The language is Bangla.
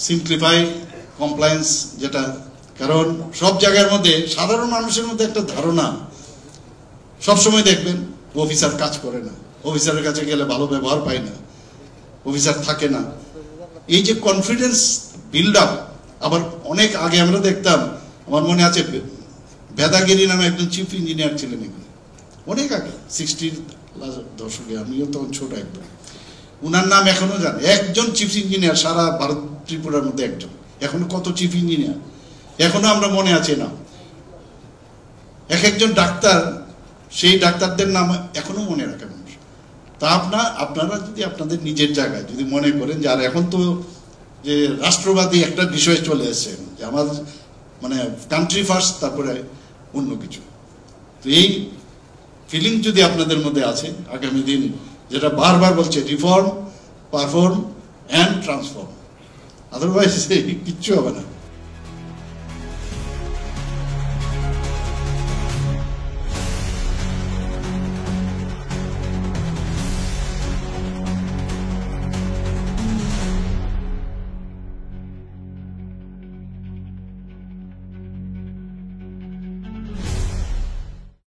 সিম্পলিফাই কমপ্লায়েন্স, যেটা কারণ সব জায়গার মধ্যে সাধারণ মানুষের মধ্যে একটা ধারণা সবসময় দেখবেন অফিসার কাজ করে না, অফিসারের কাছে গেলে ভালো ব্যবহার পায় না, অফিসার থাকে না। এই যে কনফিডেন্স বিল্ড আপ, আবার অনেক আগে আমরা দেখতাম, আমার মনে আছে ভেদাগিরি নামে একজন চিফ ইঞ্জিনিয়ার ছিলেন এখানে, অনেক আগে 60-র দশকে, আমিও তখন ছোট একদম। উনার নাম এখনো জানে, একজন চিফ ইঞ্জিনিয়ার সারা ভারত ত্রিপুরার মধ্যে একজন। এখনো কত চিফ ইঞ্জিনিয়ার এখনো আমরা মনে আছে না। এক একজন ডাক্তার, সেই ডাক্তারদের নাম এখনো মনে রাখে মানুষ। তা আপনারা যদি আপনাদের নিজের জায়গায় যদি মনে করেন যে, আর এখন তো যে রাষ্ট্রবাদী একটা বিষয় চলে এসেছে যে আমার মানে কান্ট্রি ফার্স্ট, তারপরে অন্য কিছু, তো এই ফিলিং যদি আপনাদের মধ্যে আছে, আগামী দিন যেটা বারবার বলছে reform, perform and transform, otherwise কিচ্ছু হবে না।